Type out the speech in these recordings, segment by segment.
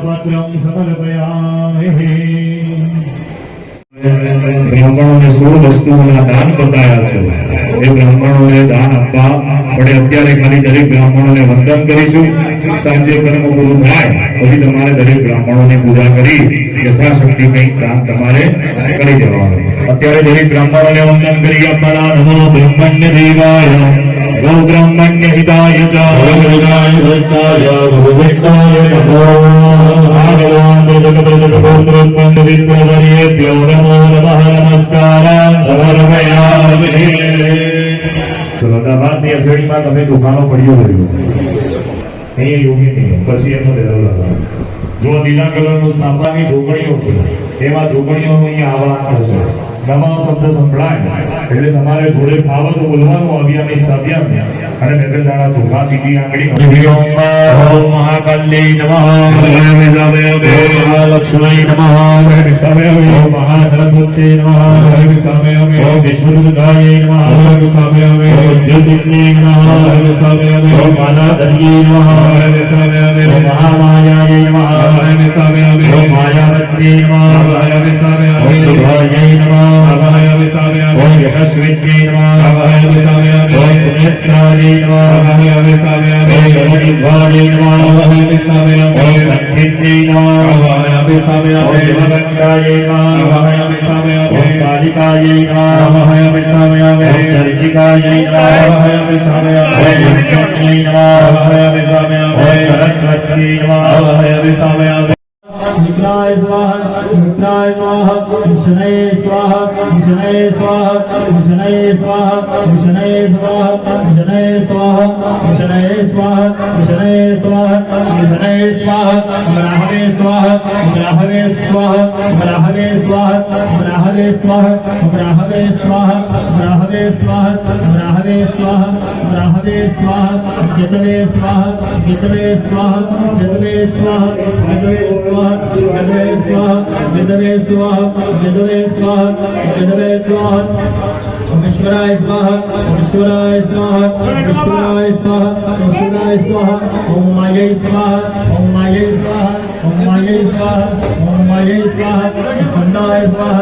बिल्वपत्रं समर्पयामि। ब्राह्मणों ने 16 वस्तुओं दान बताया है। ये ब्राह्मणों ने दान आपवा पड़े। अत्यारे खाली दरेक ब्राह्मणों ने वंदन करीशुं। सांजे कर्म पूરું થાય પછી તમારે દરેક બ્રાહ્મણોની પૂજા કરી યથાશક્તિ કંઈક દાન તમારે કરી દેવાનું। અત્યારે દરેક બ્રાહ્મણોને વંદન કરી આપવાના। નમો બ્રહ્મણ્ય દેવાય ગૌ બ્રહ્મણ્ય હિતાય ચ ભગવદાય ભક્તાય ભગવતાય નમો। ભગવાન જગતોત્પન્ન વિદ્યાવર્યેભ્યો નમો નમઃ નમસ્કારાન સમર્પયામિ। ચલો દાવાદની અજણીમાં તમે ચોખાનો પડ્યો કર્યો અહીંયા યોગી નહીં પછી એનો લેરો લગાવો। જો લીલા કલરનું સાફાની જોગણીઓ છે એમાં જોગણીઓનું અહીંયા આવાહન થશે। નમઃ શબ્દ સંભળાય એટલે તમારે જોડે ફાવે તો બોલવાનું અભિયામી સાધ્યામી અને બે દાણા ચોખા બીજી આંગળી ઓમ મહાકાલ્યે નમઃ મહાલક્ષ્મી નમઃ ઓમ મહાસરસ્વતી નમઃ ઓમ વિષ્ણુદુર્ગાય નમઃ ઓમ જ્યોતિર્મયે નમઃ ઓમ માલાધર્યે નમઃ ઓમ મહામાયાય નમઃ ઓમ માયાવત્યે નમઃ ઓમ શુભાય નમઃ ओम यशस्विन्ये नमः ओम पुण्यत्राये नमः ओम गणनिर्वाणे नमः ओम संखिन्ये नमः ओम शिवगंगाये नमः ओम कालिकाये नमः ओम चर्चिकाये नमः ओम पंचम्ये नमः ओम सरस्वत्यै नमः। विघ्नाय स्वाहा विघ्नाय स्वाहा विष्णवे स्वाहा विष्णवे स्वाहा विष्णवे स्वाहा विष्णवे स्वाहा विष्णवे स्वाहा विष्णवे स्वाहा विष्णवे स्वाहा विष्णवे स्वाहा ब्राह्मणे स्वाहा ब्राह्मणे स्वाहा ब्राह्मणे स्वाहा ब्राह्मणे स्वाहा ब्राह्मणे स्वाहा ब्राह्मणे स्वाहा ब्राह्मणे स्वाहा ब्राह्मणे स्वाहा गितवे स्वाहा गितवे स्वाहा गितवे स्वाहा गितवे स्वाहा विधवे स्वाहा विधवे स्वाहा विधवे स्वाहा विधवे स्वाहा ईश्वराय स्वाहा ईश्वराय स्वाहा ईश्वराय स्वाहा ईश्वराय स्वाहा ओम मायै स्वाहा ओम मायै स्वाहा ओम मायै स्वाहा ओम मायै स्वाहा स्कंदाय स्वाहा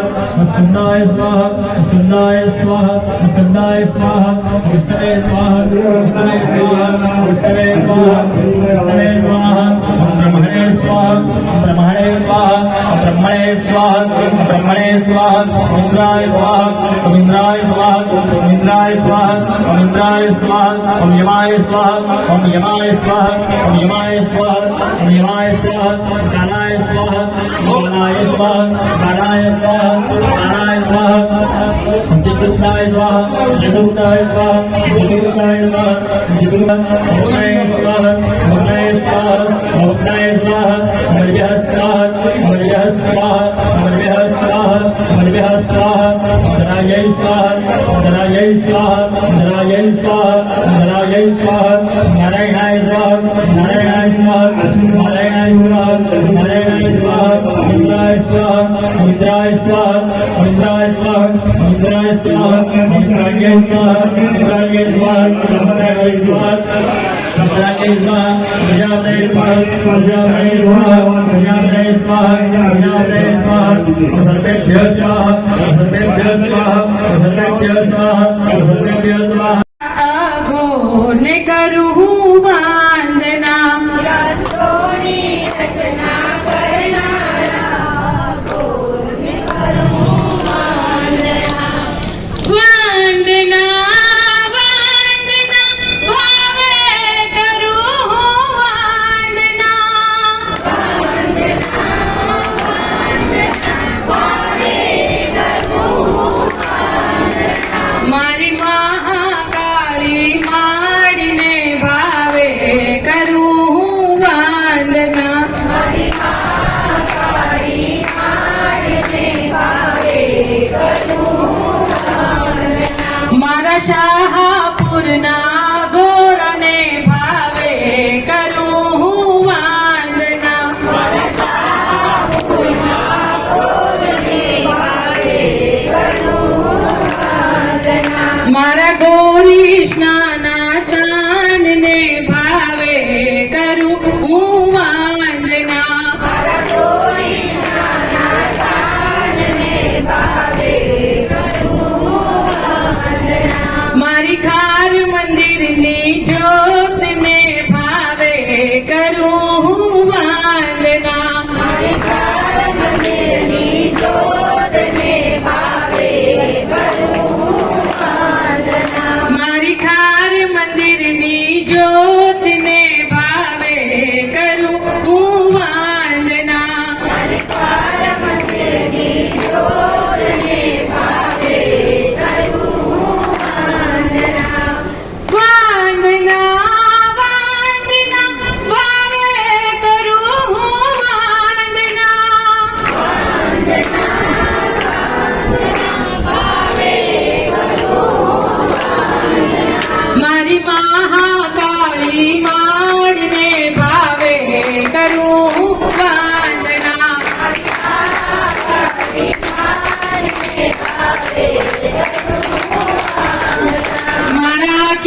स्कंदाय स्वाहा स्कंदाय स्वाहा स्कंदाय स्वाहा विष्णवे स्वाहा विष्णवे स्वाहा विष्णवे स्वाहा विष्णवे स्वाहा ब्रह्मणे स्वाहा ब्रह्मणे स्वाहा ब्रह्मणे स्वाहा ब्रह्मणे स्वाहा इंद्राय स्वाहा इंद्राय स्वाहा इंद्राय स्वाहा इंद्राय स्वाहा ओम यमाय स्वाहा ओम यमाय स्वाहा ओम यमाय स्वाहा ओम यमाय स्वाहा कालाय स्वाहा कालाय स्वाहा कालाय स्वाहा कालाय स्वाहा जगुप्ताय स्वाहा जगुप्ताय स्वाहा जगुप्ताय स्वाहा जगुप्ताय स्वाहा भगवाय स्वाहा भगवाय स्वाहा मर्यः स्वाहा मर्यः स्वाहा मर्यः स्वाहा मर्यः स्वाहा धरायै स्वाहा धरायै स्वाहा धरायै स्वाहा धरायै स्वाहा नारायणाय स्वाहा नारायणाय स्वाहा नारायणाय स्वाहा नारायणाय स्वाहा इंद्राय स्वाहा इंद्राय स्वाहा इंद्राय स्वाहा इंद्राय स्वाहा इंद्राय स्वाहा इंद्राय स्वाहा इंद्राय स्वाहा प्रजापति स्वाहा प्रजापति स्वाहा प्रजापति स्वाहा प्रजापति स्वाहा सर्वेभ्यः स्वाहा सर्वेभ्यः स्वाहा सर्वेभ्यः स्वाहा सर्वेभ्यः स्वाहा। घोरने करूँ वंदना शाहपुरना घोरने भावे करूँ वंदना मारा गौरी स्नाना सान ने भावे करूँ वंदना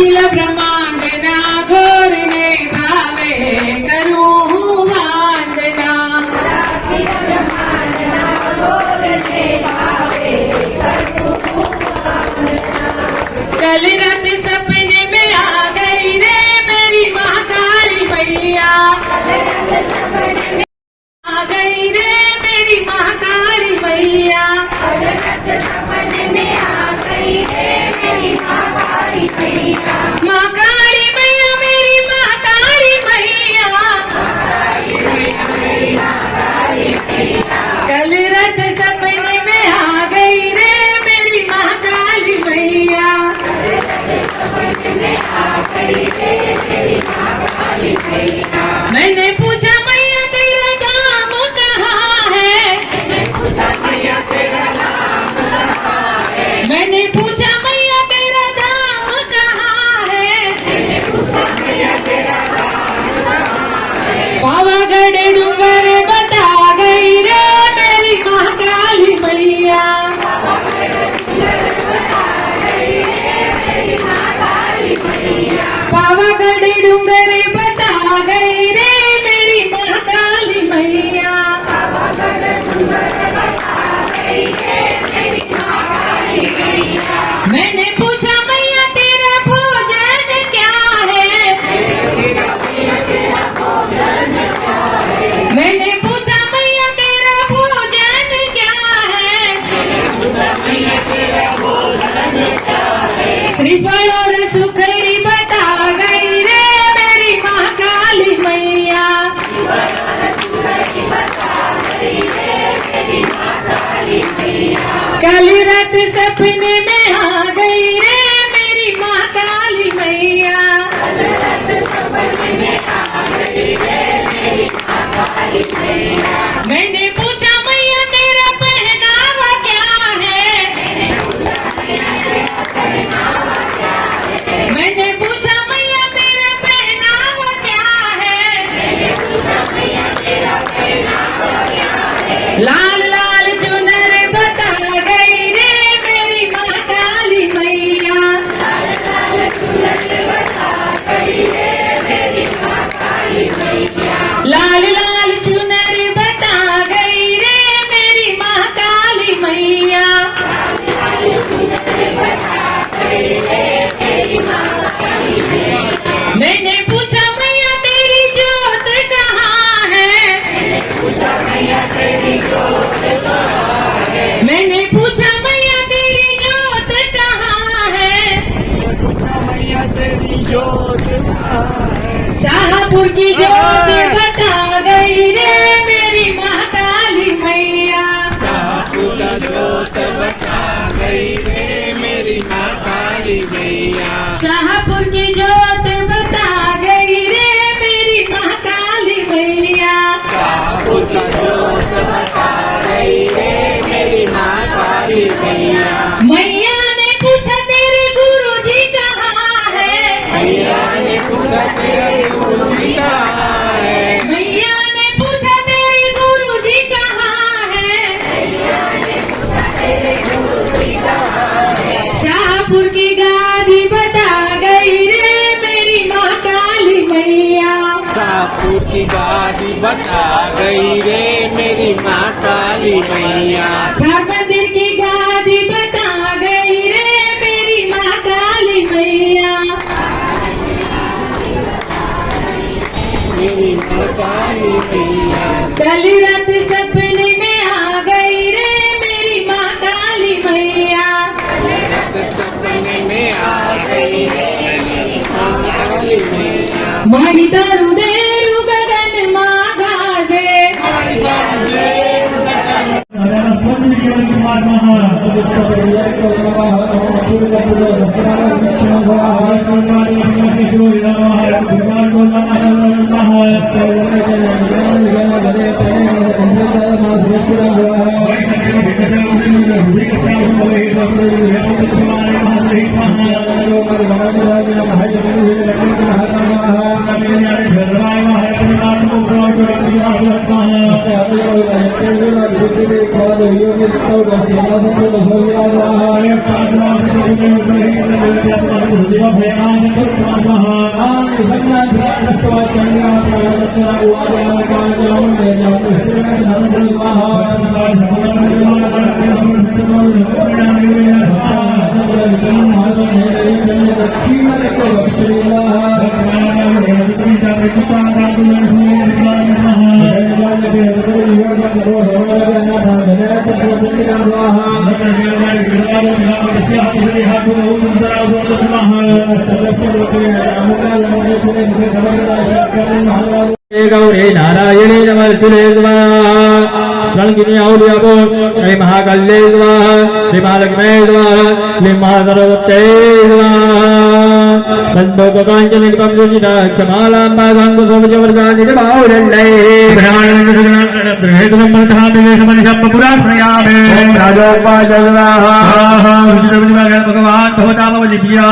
અખિલ બ્રહ્માંડના ઘોરને ભાવે કરું હું વંદના. कल रात सपने में आ गई रे मेरी महाकाली मैया. आ गई रे मेरी महाकाली मैया. महाकाली मैया मेरी महाकाली मैया. कल रात सपने में आ गई रे मेरी महाकाली मैया. मैंने पूछा मैया तेरा गाँव कहाँ है. मैंने पूछा मैया तेरा धाम कहाँ है. पावागढ़ डूंगर बता गई रे मेरी महाकाली मैया. पावागढ़ डूंगर बता गई रे मेरी महाकाली मैया. मैंने पूछा मैया तेरा भोजन क्या है. मैंने पूछा मैया तेरा भोजन क्या है. श्रीफल और सुखड़ी बता गई रे मेरी महाकाली मैया. कल रात सपने में आ गई रे मेरी महाकाली मैया. मैंने पूछा मैया तेरा पहनावा क्या है. मैंने पूछा मैया तेरा पहनावा क्या है. लाल लाल चुनर बता गई रे मेरी महाकाली मैया. लाल लाल चुनर बता गई रे मेरी महाकाली मैया. मैंने पूछा मैया तेरी जोत कहाँ है. मैंने पूछा मैया तेरी जोत कहाँ है. शाहपुर की जोत बता गई रे मेरी महाकाली मैया. शाहपुर की जोत बता गई रे मेरी महाकाली मैया. मैया ने पूछा तेरे गुरुजी कहाँ है. मैया ने पूछा तेरे गुरुजी कहाँ है. शाहपुर की गादी बता गई रे मेरी महाकाली मैया. शाहपुर की गादी बता गई रे मेरी माँ काली मैया. घर मंदिर की गादी बता गई रे मेरी महाकाली मैया. मेरी माँ काली मैया. कल रात सपने में आ गई रे मेरी महाकाली मैया. सपने में आ गई रे मेरी माँ काली मैया. माड़ी दारू देरू गगन मागाजे. Hare गौरी नारायणी नमस्ते स्वाहा श्री महाकाल्ये स्वाहा श्री महालक्ष्मी स्वाहा श्री महासरस्वत्यै स्वाहा संतोकांचन क्षमालांबा सांगुसोमचवर्गानि बाहुरण्डै भगवान भवतामवलिभ्या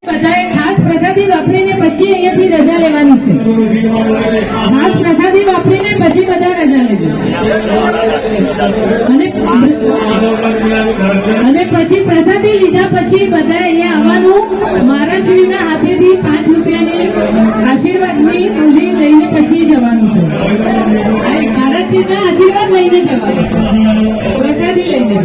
બધાએ ખાસ પ્રસાદી વાપરીને પછી અહીંયાથી રજા લેવાની છે. ખાસ પ્રસાદી વાપરીને પછી બધા રજા લેજો. અને પછી પ્રસાદી લીધા પછી બધા અહીંયા આવવાનું. મારા શ્રીના હાથેથી 5 રૂપિયાની આશીર્વાદની પૂરી લઈને પછી જવાનું છે. મારા શ્રીના આશીર્વાદ લઈને જવાનું, પ્રસાદી લઈને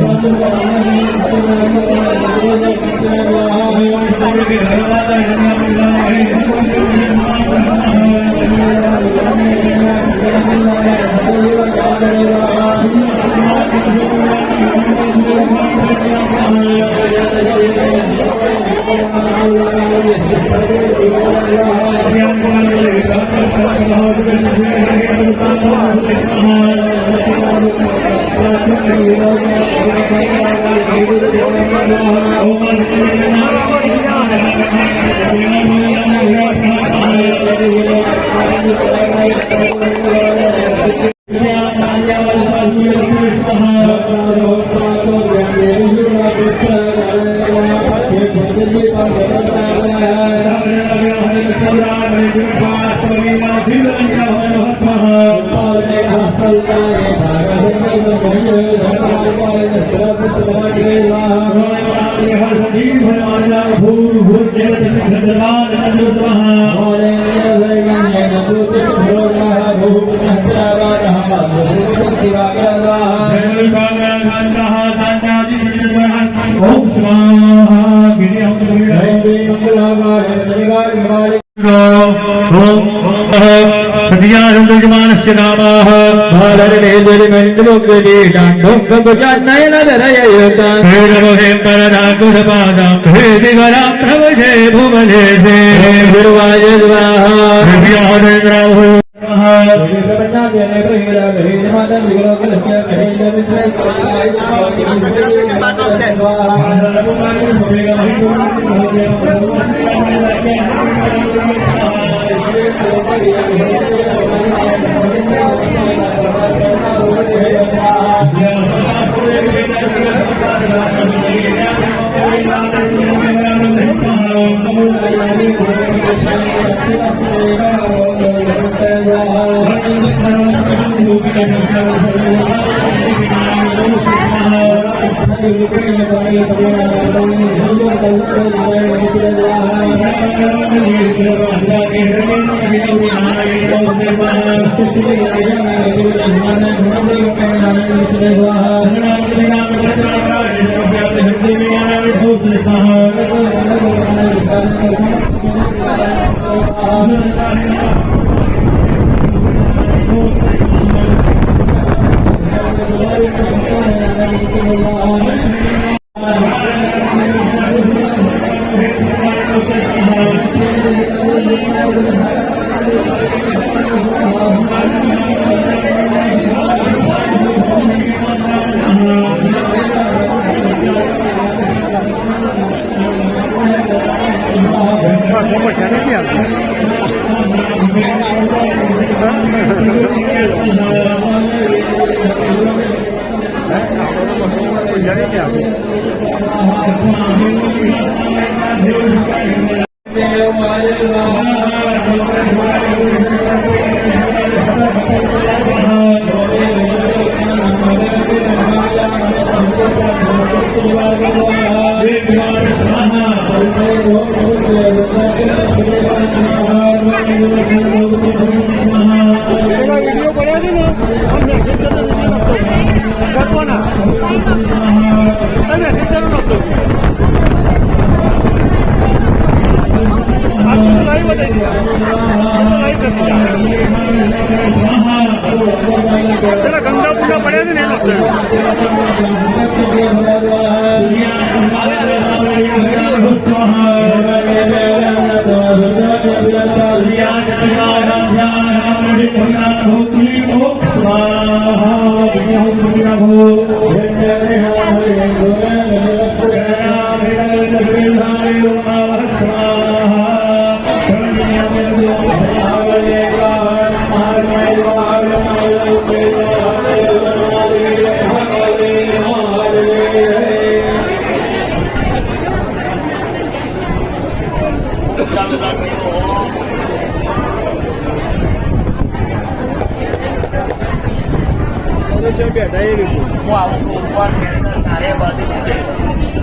सद्यानन्दजमानस्य नामः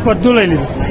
બધું લઈ લીધું.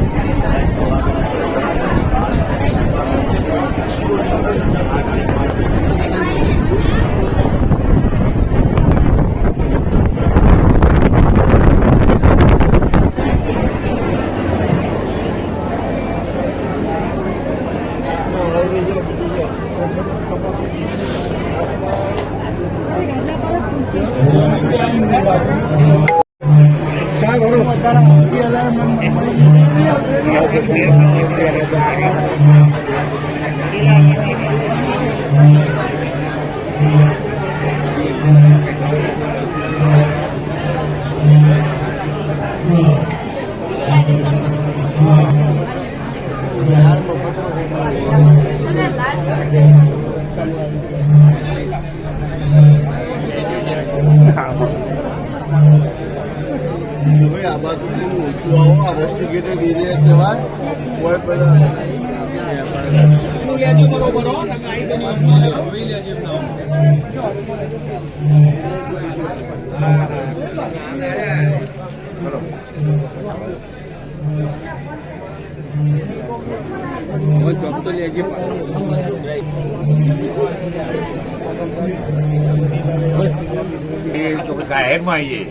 ગાયર માં આવીએ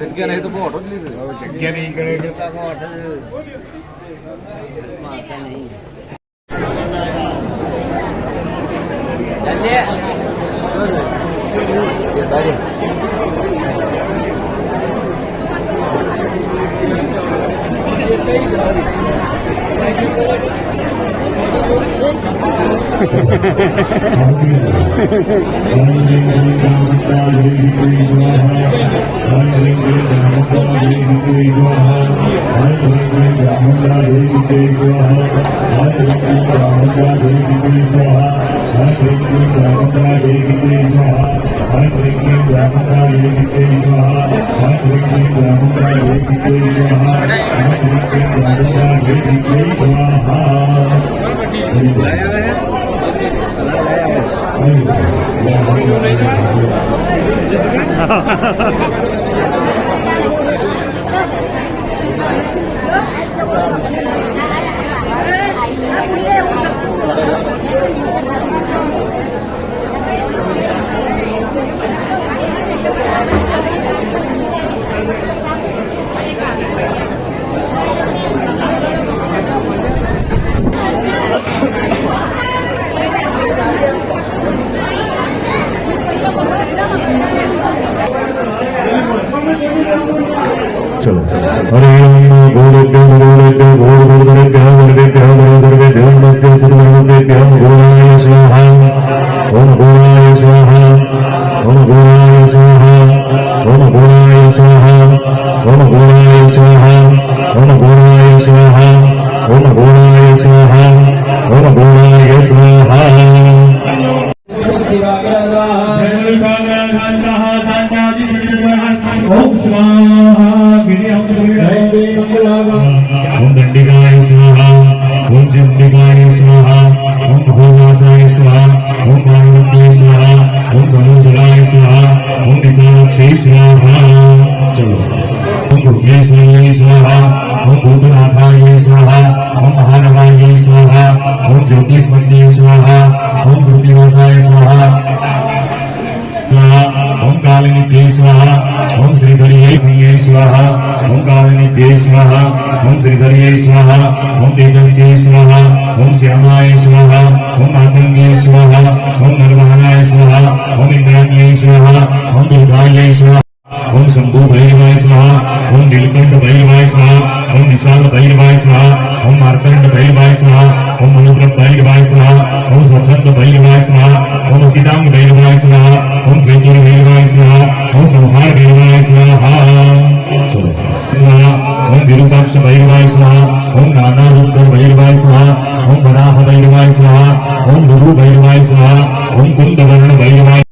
જગ્યા નહીં તો બહુ ઓટો જ લીધું જગ્યા નહીં કરે स्वाहा ओम श्रीधर्ये स्वाहा ओम तेजस्ये स्वाहा ओम श्यामाय स्वाहा ओम मातंगे स्वाहा ओम नरवाहनाय स्वाहा ओम इंद्राण्ये स्वाहा ओम दुर्गायै स्वाहा ओम शंभु भैरवाय स्वाहा ओम नीलकंठ भैरवाय स्वाहा ओम विशाल भैरवाय स्वाहा ओम मार्तंड भैरवाय स्वाहा ओम मनुग्रह भैरवाय स्वाहा ओम स्वच्छंद भैरवाय स्वाहा ओम सीतांग भैरवाय स्वाहा ओम त्रिचुर भैरवाय स्वाहा ओम संहार भैरवाय स्वाहा स्वाहा ओम विरूपाक्ष भैरवाय स्वाहा ओम नाना रूप भैरवाय स्वाहा ओम वराह भैरवाय स्वाहा ओम गुरु भैरवाय स्वाहा ओम कुंदवर्ण भैरवाय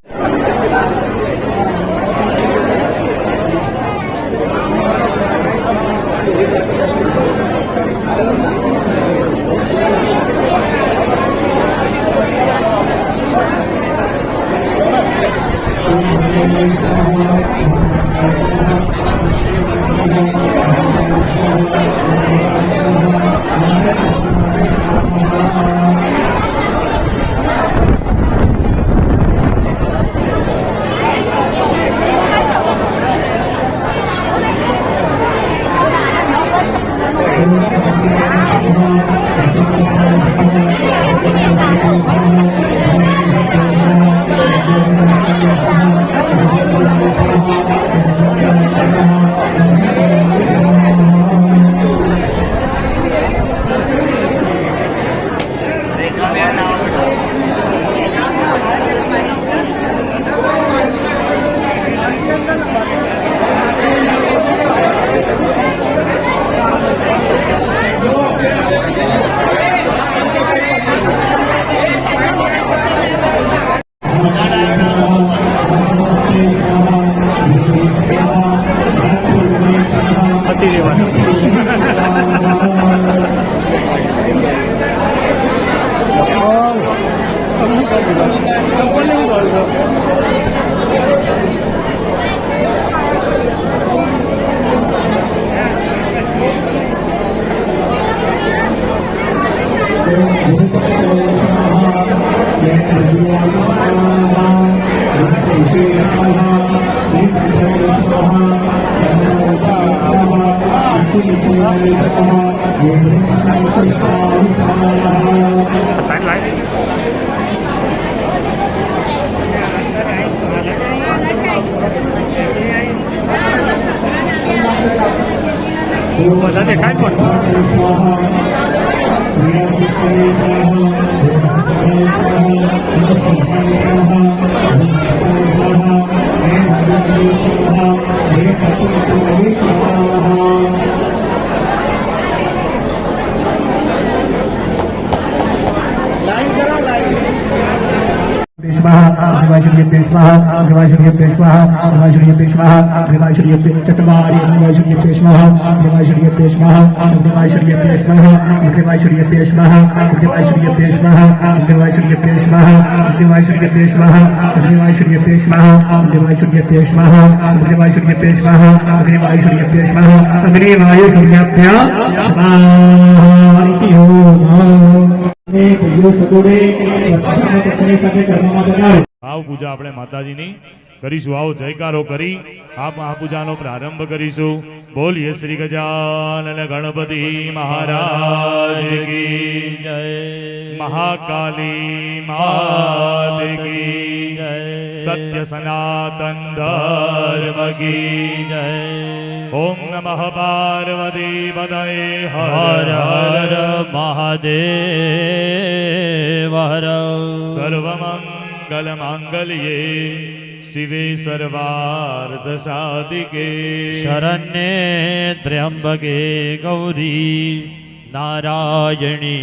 ભાવ પૂજા આપણે માતાજીની કરીશું. આવો જયકારો કરી આ મહાપૂજાનો પ્રારંભ કરીશું. બોલીએ શ્રી ગજાનન ગણપતિ મહારાજ કી જય, મહાકાલી માત કી જય, સત્ય સનાતન ધર્મ કી જય. ઓમ નમઃ પાર્વતી પતયે હર હર મહાદેવ હર. સર્વમંગલ માંગલ્યે शिवे सर्वार्थ साधिके शरण्ये त्र्यंबके गौरी नारायणी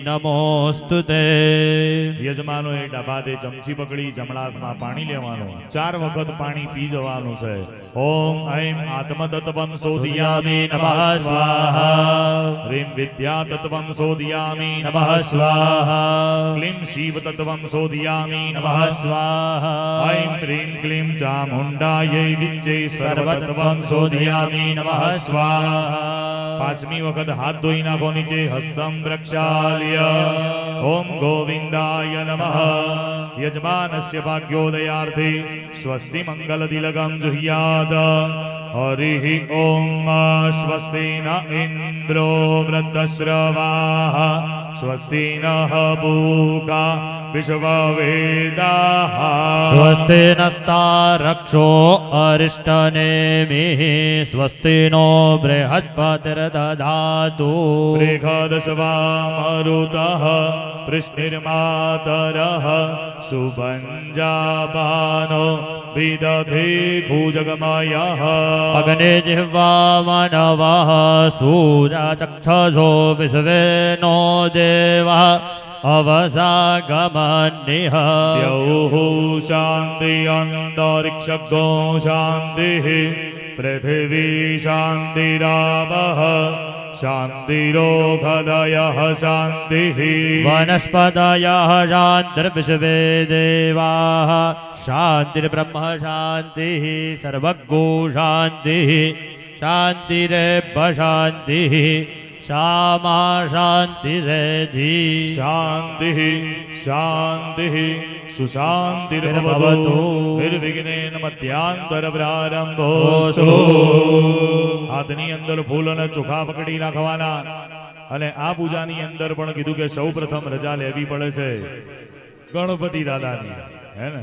नमोस्तुते. યજમાનો એ ડાબાદે ચમચી પકડી જમણા હાથમાં પાણી લેવાનું, 4 વખત પાણી પી જવાનું છે. ઓમ ઐમ આત્મતત્વં શોધયામિ નમઃ સ્વાહા. હ્રીમ વિદ્યાતત્વં શોધયામિ નમઃ સ્વાહા. ક્લીમ શિવતત્વં શોધયામિ નમઃ સ્વાહા. ઐમ હ્રીમ ક્લીમ ચામુંડાयै વિદ્યે સર્વતત્વં શોધયામિ નમઃ સ્વાહા. 5મી વખત હાથ ધોઈ નાખો નીચે, હસ્તમ પ્રક્ષાલ્ય. ઓમ ગોવિંદાય નમઃ. યજમાનસ્ય ભાગ્યોદયાર્થે સ્વસ્તિ મંગલ તિલકમ જુહ્યાદ. हरिः ॐ स्वस्ति न इन्द्रो वृद्धश्रवाः स्वस्ति नः पूषा विश्ववेदाः स्वस्ति नस्तारक्षो अरिष्टनेमिः स्वस्ति नो बृहस्पतिर्दधातु बृहदस्वा मरुतः वृष्णिर्मातरः सुभञ्जाबानो विदधे भुजगमयः अग्निजिह्वा मनवः सूर्यचक्षुषो विश्वे नो देवः अवसागमन्निः द्यौः शान्ति अन्तरिक्षगो शान्तिः पृथिवी शान्तिरापः शान्तिरोगदयः शान्तिः वनस्पतयः शान्तिर्विश्वे देवाः शान्तिर्ब्रह्म शान्तिः सर्वगो शान्तिः शान्तिरेव शान्तिः श्यामा शान्तिरेधि शान्तिः शान्तिः सुशान्तिर्भवतु निर्विघ्नेन मध्यांतर प्रारंभोस्तु હાથની અંદર ફૂલ અને ચોખા પકડી નાખવાના અને આ પૂજાની અંદર પણ કીધું કે સૌપ્રથમ રજા લેવી પડે છે ગણપતિ દાદાની હે ને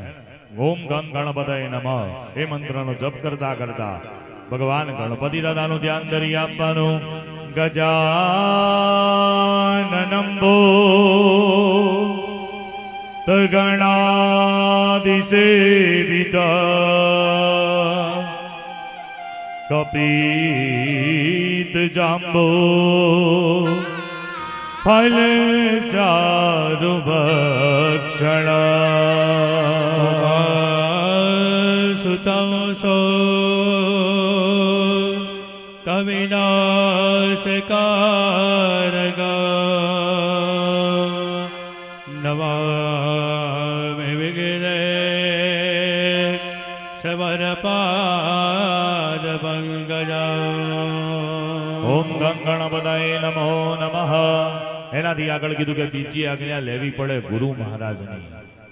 ઓમ ગમ ગણપતય નમઃ એ મંત્રનો જપ કરતા કરતા ભગવાન ગણપતિ દાદાનું ધ્યાન ધરી આપવાનું ગજાનનંબો ગણાદિસેવિતા કપિત જાંબો ફલ ચારુ ભક્ષણ સુતં સો કવિનાશકારક નમામિ વિઘ્ને શવરપાદ ઓમ ગણપતય નમો નમઃ એનાથી આગળ કીધું કે બીજી આજ્ઞા લેવી પડે ગુરુ મહારાજની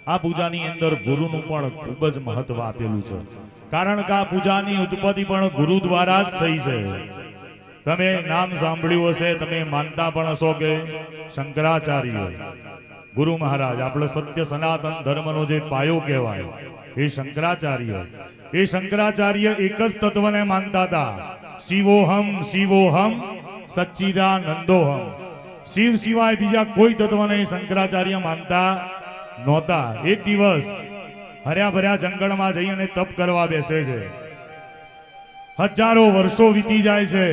આ પૂજાની અંદર ગુરુનું પણ ખૂબ જ મહત્વ આપેલું છે કારણ કે આ પૂજાની ઉત્પત્તિ પણ ગુરુ દ્વારા જ થઈ છે તમે નામ સાંભળ્યું હશે તમે માનતા પણ હશો કે શંકરાચાર્ય ગુરુ મહારાજ આપણે સત્ય સનાતન ધર્મનો જે પાયો કહેવાય એ શંકરાચાર્ય એક જ તત્વને માનતા હતા શિવોહમ શિવોહમ સચ્ચિદાનંદોહમ શિવ સિવાય બીજા કોઈ તત્વને શંકરાચાર્ય માનતા નહોતા એક દિવસ હર્યા ભર્યા જંગલમાં જઈ અને તપ કરવા બેસે છે હજારો વર્ષો વીતી જાય છે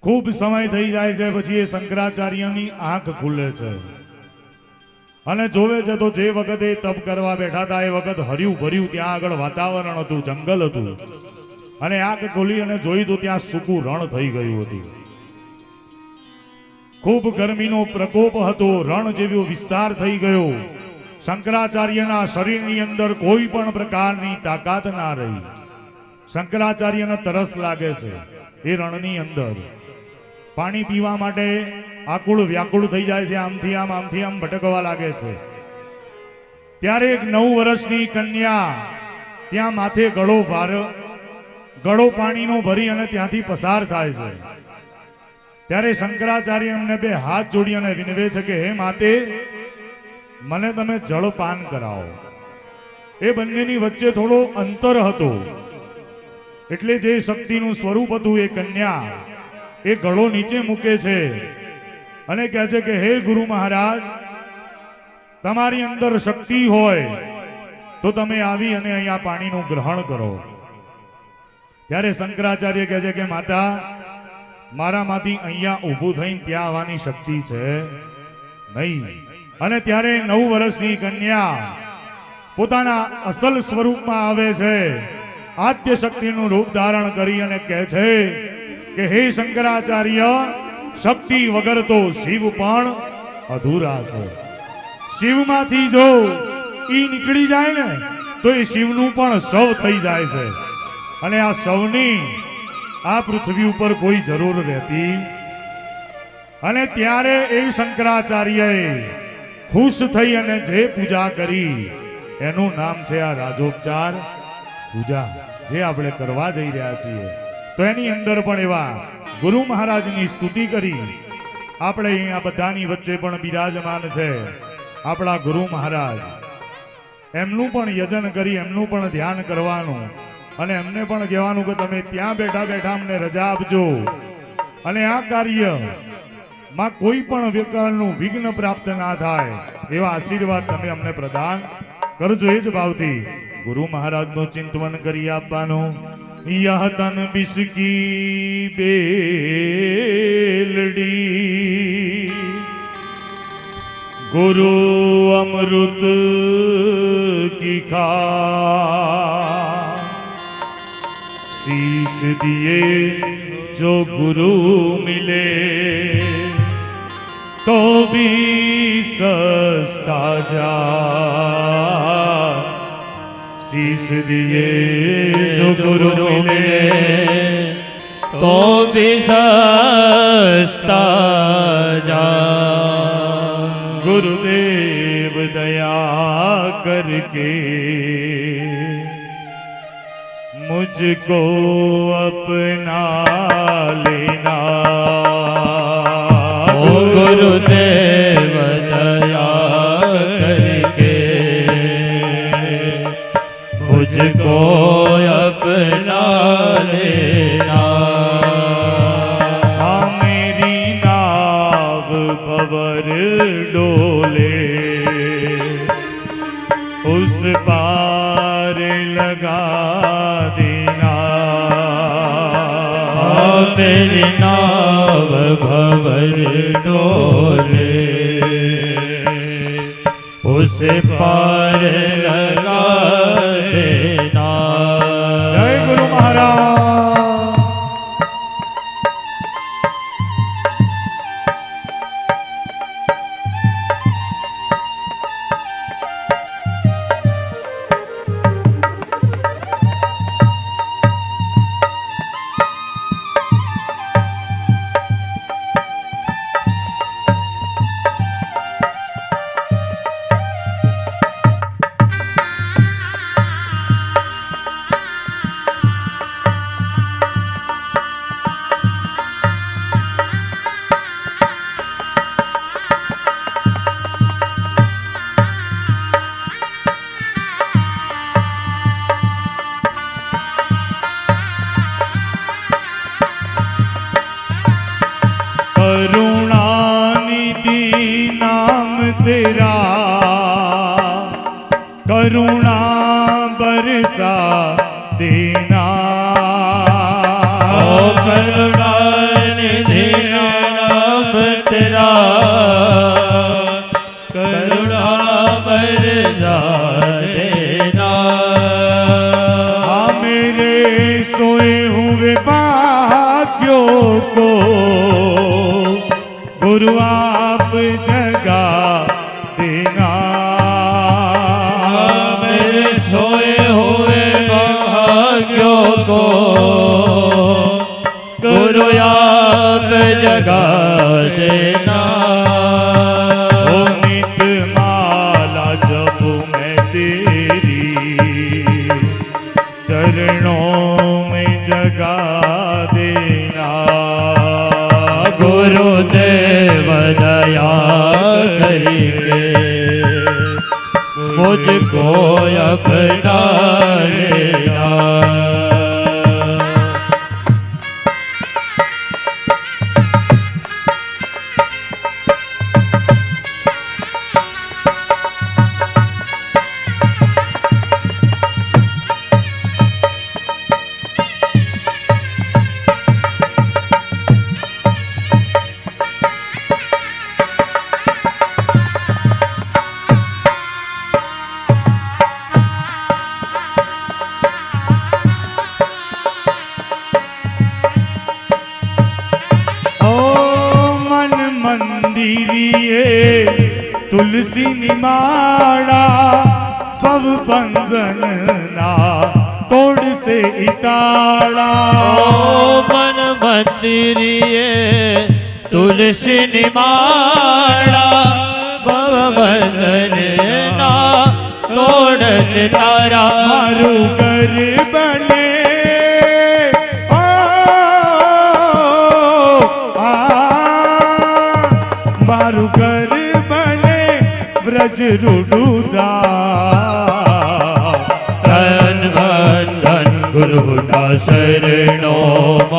ખૂબ સમય થઈ જાય છે પછી એ શંકરાચાર્યની આંખ ખુલે છે અને જોવે છે તો જે વખતે તપ કરવા બેઠા હતા એ વખત હર્યું ભર્યું ત્યાં આગળ વાતાવરણ હતું જંગલ હતું અને આંખ ખોલી અને જોયું તો ત્યાં સૂકું રણ થઈ ગયું હતું ખૂબ ગરમીનો પ્રકોપ હતો રણ જેવો વિસ્તાર થઈ ગયો શંકરાચાર્યના શરીરની અંદર કોઈ પણ પ્રકારની તાકાત ના રહી શંકરાચાર્યને તરસ લાગે છે એ રણની અંદર પાણી પીવા માટે આકુળ વ્યાકુળ થઈ જાય છે આમથી આમ ભટકવા લાગે છે ત્યારે એક 9 વર્ષની કન્યા ત્યાં માથે ગળો પાણીનો ભરી અને ત્યાંથી પસાર થાય છે ત્યારે શંકરાચાર્ય એમને બે હાથ જોડી અને વિનવે છે કે હે માતે મને તમે જળપાન કરાવો એ બંનેની વચ્ચે થોડો અંતર હતો એટલે જે શક્તિનું સ્વરૂપ હતું એ કન્યા એ ગળો નીચે મૂકે છે અને કહે છે કે હે ગુરુ મહારાજ તમારી અંદર શક્તિ હોય તો તમે આવી અને અહીંયા પાણીનું ગ્રહણ કરો ત્યારે શંકરાચાર્ય કહે છે કે માતા મારામાંથી અહીંયા ઊભું થઈને ત્યાં આવવાની શક્તિ છે નહીં અને ત્યારે 9 વર્ષની કન્યા પોતાના અસલ સ્વરૂપમાં આવે છે આદ્ય શક્તિનું રૂપ ધારણ કરી અને કહે છે કે હે શંકરાચાર્ય શક્તિ વગર તો શિવ પણ અધૂરા છે શિવમાંથી જો ઈ નીકળી જાય ને તો એ શિવનું પણ શવ થઈ જાય છે અને આ શવની આ પૃથ્વી ઉપર કોઈ જરૂર રહેતી અને ત્યારે એ શંકરાચાર્યએ ખુશ થઈ અને જે પૂજા કરી એનું નામ છે આ રાજોપચાર પૂજા જે આપણે કરવા જઈ રહ્યા છીએ તો એની અંદર પણ એવા ગુરુ મહારાજની સ્તુતિ કરી આપણે અહીંયા બધાની વચ્ચે પણ બિરાજમાન છે આપણા ગુરુ મહારાજ. એમનું પણ યજન કરી એમનું પણ ધ્યાન કરવાનું અને એમને પણ કહેવાનું કે તમે ત્યાં બેઠા બેઠા અમને રજા આપજો અને આ કાર્યમાં કોઈ પણ પ્રકારનું વિઘ્ન પ્રાપ્ત ના થાય એવા આશીર્વાદ તમે અમને પ્રદાન કરજો. એ જ ભાવથી ગુરુ મહારાજનું ચિંતન કરી આપવાનું. યહ તન બિસકી બેલડી गुरु अमृत की खा शीस दिए जो गुरु मिले तो भी सस्ता जा शीस दिए जो गुरु मिले तो भी सस्ता जा. गुरुदेव दया करके मुझको अपना लेना. गुरुदेव दया करके मुझको अपना लेना. मेरी नाव भंवर डोले उस पार लगा देना. मेरी नाव भंवर डोले उस पार लगा देना. जय गुरु महाराज. करुणानिधि नाम तेरा करुणा बरसा देना. करुणानिधि नाम तेरा करुणा बरसा देना. मेरे सोए हुए भाग्यों को गुरु आप जगा देना. मेरे सोए हुए भाग्यों को गुरु आप जगा देना. नित माला जब मैं तेरी चरणों में जगा देना. गुरुदेव दया करके मुझको अपना लेना. मंदिरिये तुलसी निमाड़ा पव बंधन ना तोड़ से इताड़ा. मन मंदिरिये तुलसी निमाड़ा भव बंधन ना तोड़ से तारा. मारू कर बने વ્રજ રૂડુદા ધન બંધન ગુરુના શરણોમાં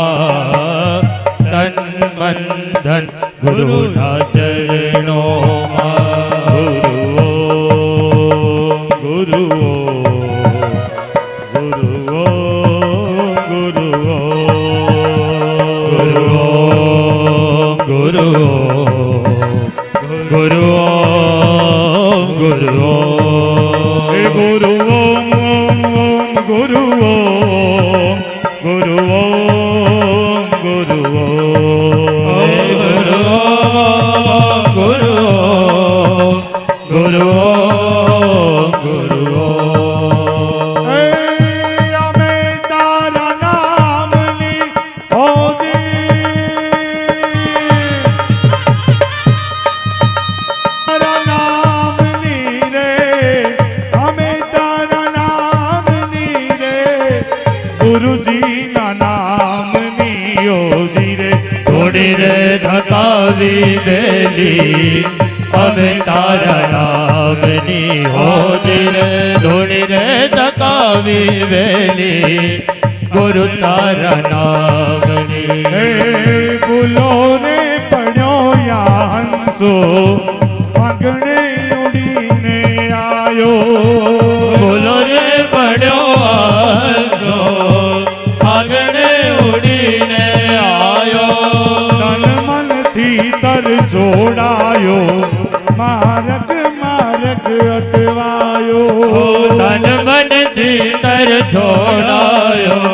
તન બંધન ગુરુના ચરણોમાં ગુરુ ગુરુ ગુરુ ગુરુ ગુરુ ગુરુ ગુરુ ગુરુ ગુરુ ગુરુ અમે તારા નામની તારા નામની રે અમે તારા નામની રે ગુરુજીના નામની ઓજી રે થોડી રે ધકાવી બેલી અમે તારા નામની હોજી રે થોડી રે ધકાવી બેલી ગુરુ તારા નામની હે બોલો રે પડ્યો યા હંસો આંગણે ઉડીને આયો બોલો રે પડ્યો હંસો આગણે ઉડીને આયો તન મનથી તર જોડાયો માર્ગ માર્ગ અટવાયો તન મનથી તર છોડાયો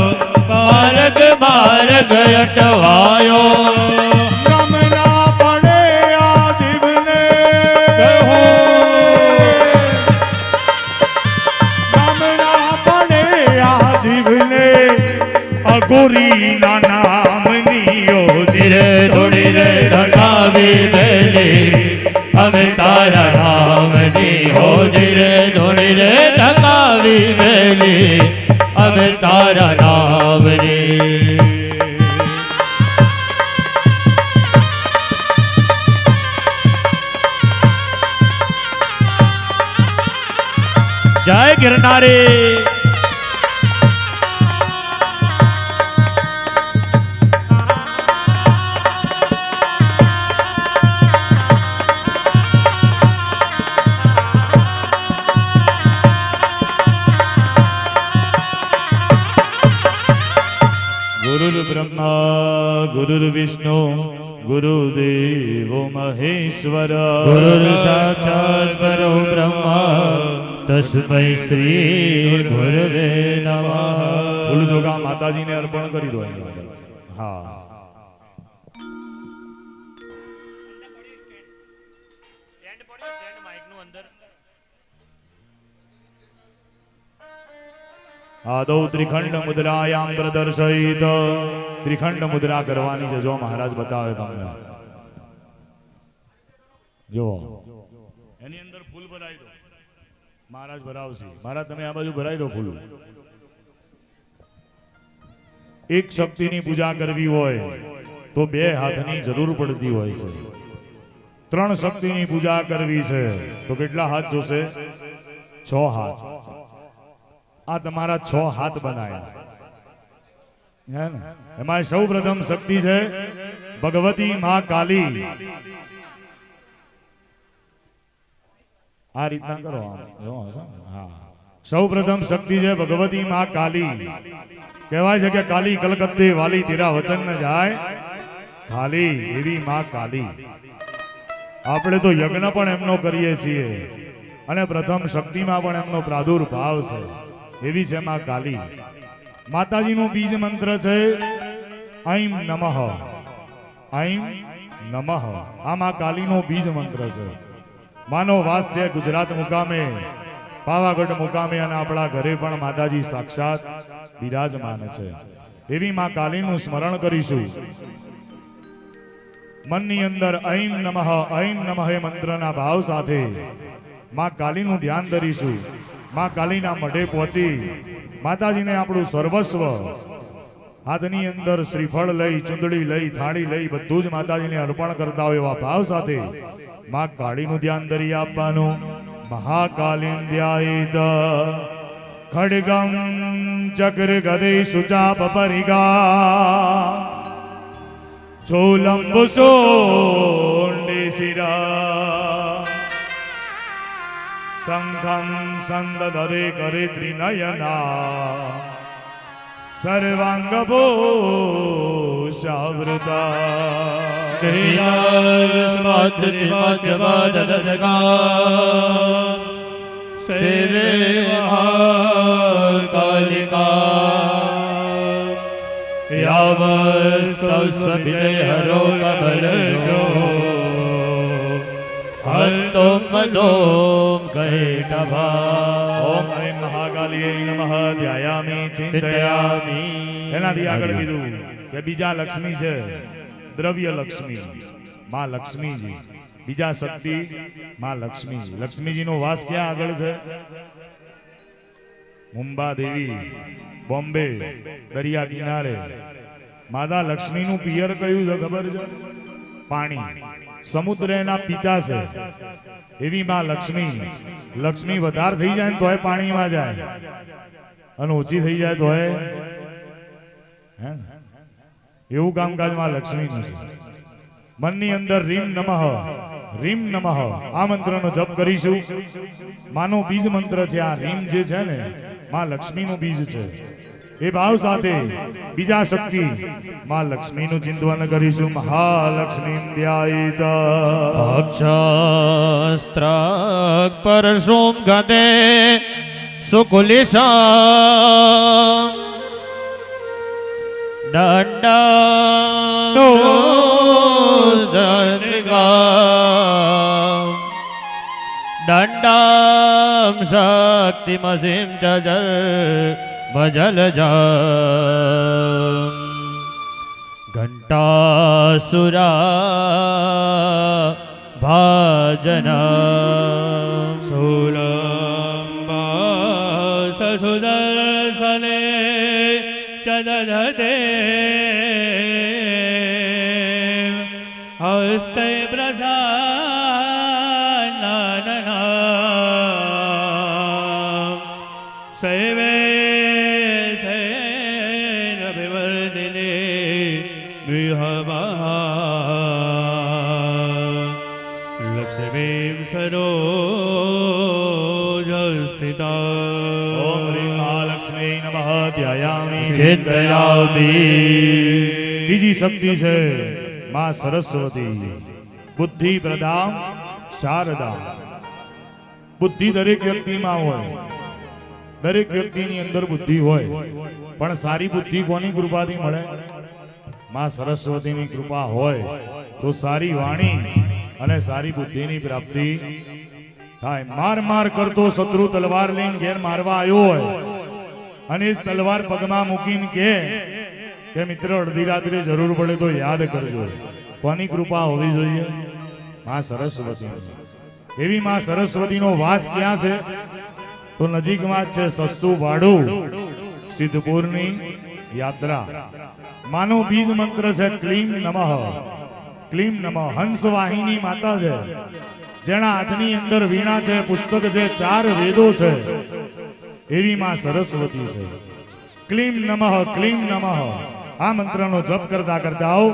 માર્ગ માર્ગ અટવાયો ગમના પડે આ જીવને ગમના પડે આ જીવને અઘોરીના નામની ઓજી ધીરે થોડી રે ધકાવી બેલી અમે તારા નામની હોજી રે થોડી રે ધકાવી બેલી અમે તારા નામની જય ગિરનારી गुरुर्ब्रह्मा गुरुर्विष्णु गुरुदेवो महेश्वर ગુરુ સાક્ષાત પરો બ્રહ્મા તસ્મૈ શ્રી ગુરવે નમઃ ફૂલ જોગા માતાજીને અર્પણ કરી દો અહીંયા. હા આદૌ ત્રિખંડ મુદ્રાયામ પ્રદર્શિત ત્રિખંડ મુદ્રા કરવાની છે જો મહારાજ બતાવે તમને જો એની અંદર ફૂલ ભરાઈ દો મહારાજ ભરાવશે મહારાજ તમે આ બાજુ ભરાઈ દો ફૂલ એક શક્તિની પૂજા કરવી હોય તો બે હાથની જરૂર પડતી હોય છે ત્રણ શક્તિની પૂજા કરવી છે તો કેટલા હાથ જોશે 6 હાથ આ તમારા 6 હાથ બનાયા હે ને એમાં સૌ પ્રથમ શક્તિ છે ભગવતી માં કાલી આ રીતના કરો હા સૌ પ્રથમ શક્તિ છે ભગવતી માં કાલી કહેવાય છે કે કાલી કલકત્તે વાલી તેરા વચન ન જાય ખાલી એવી માં કાલી આપણે તો યજ્ઞ પણ એમનો કરીએ છીએ અને પ્રથમ શક્તિમાં પણ એમનો પ્રાદુર્ભાવ છે એવી છે માં કાલી માતાજીનું બીજ મંત્ર છે ઐમ નમઃ ઐમ નમઃ આ માં કાલીનો બીજ મંત્ર છે માનો વાસ છે ગુજરાત મુકામે પાવાગઢ મુકામે અને આપણા ઘરે પણ માતાજી સાક્ષાત બિરાજમાન છે એવી માં કાલીનું સ્મરણ કરીશું મનની અંદર ઐમ નમઃ એ મંત્રના ભાવ સાથે માં કાલીનું ધ્યાન ધરીશું માં કાલીના મઢે પહોંચી માતાજીને આપણું સર્વસ્વ હાથની અંદર શ્રીફળ લઈ ચુંદડી લઈ થાળી લઈ બધું જ માતાજીને અર્પણ કરતા હોય એવા ભાવ સાથે માં કાળીનું ધ્યાન ધરી આપવાનું महाकालिन्द्यायित खड्गं चक्रगदे शुचापपरिगा चोलम्बुसोण्डिशिरा शङ्खं सन्ददरे करे त्रिनयना सर्वाङ्गभूषावृता सेवे महाकालिका यावस्तस्वभिहरो कमलजो हन्तुं मदों कैटभा ओम ऐं महाकालिये नमः ध्यायामि चिंतयामि એનાથી આગળ કીધું કે બીજા લક્ષ્મી છે દ્રવ્ય લક્ષ્મી માં લક્ષ્મીજી બીજા શક્તિ માં લક્ષ્મીજી લક્ષ્મીજીનો વાસ ક્યાં આગળ છે મુંબા દેવી બોમ્બે દરિયા કિનારે માતા લક્ષ્મીનું પિયર કયું છે ખબર છે પાણી સમુદ્ર એના પિતા છે એવી માં લક્ષ્મી લક્ષ્મી વધારે થઈ જાય ને તોય પાણીમાં જાય અને ઓછી થઈ જાય તોય એવું કામકાજ માં લક્ષ્મીનું છે મનની અંદર રીમ નમઃ આ મંત્રનો જપ કરીશું માનો બીજ મંત્ર છે આ રીમ જે છે ને માં લક્ષ્મીનું બીજ છે એ ભાવ સાથે બીજા શક્તિ માં લક્ષ્મીનું ચિંતન કરીશું મહાલક્ષ્મી ધ્યાયિત અક્ષસ્ત્રાક પરશુમ ગતે સુકુલિશા દંડા દંડામ શક્તિમસિં જજલ ભજલજમ ઘંટાસુરા ભાજનમ સુલંબા સસુદર્શને ચદધતે હસ્તે પ્રસાનના સૈવે સૈરવિવર્ધિને વિહવા લક્ષ્મીં સરોજસ્થિતા ઓમ હ્રીં મહાલક્ષ્મી નમઃ ધ્યાયામિ ચિંતયામિ ત્રીજી શક્તિ છે માં સરસ્વતી બુદ્ધિ પ્રદામ શારદા બુદ્ધિ દરેક વ્યક્તિમાં હોય દરેક વ્યક્તિની અંદર બુદ્ધિ હોય પણ સારી બુદ્ધિ કોની કૃપાથી મળે માં સરસ્વતીની કૃપા હોય તો સારી વાણી અને સારી બુદ્ધિની પ્રાપ્તિ થાય માર કરતો શત્રુ તલવાર લઈને ઘેર મારવા આવ્યો હોય અને એ તલવાર પગમાં મૂકીને કે મિત્ર અડધી રાત્રે જરૂર પડે તો યાદ કરજો કોની કૃપા હોવી જોઈએ માં સરસ્વતી એવી માં સરસ્વતીનો વાસ ક્યાં છે તો નજીકમાં જ છે સસ્તું ભાડું સિદ્ધપુરની યાત્રા માનો બીજ મંત્ર છે ક્લીમ નમઃ હંસ વાહિની માતા છે જેના હાથની અંદર વીણા છે પુસ્તક છે 4 વેદો છે એવી માં સરસ્વતી છે ક્લીમ નમઃ આ મંત્રનો જપ કરતા આવો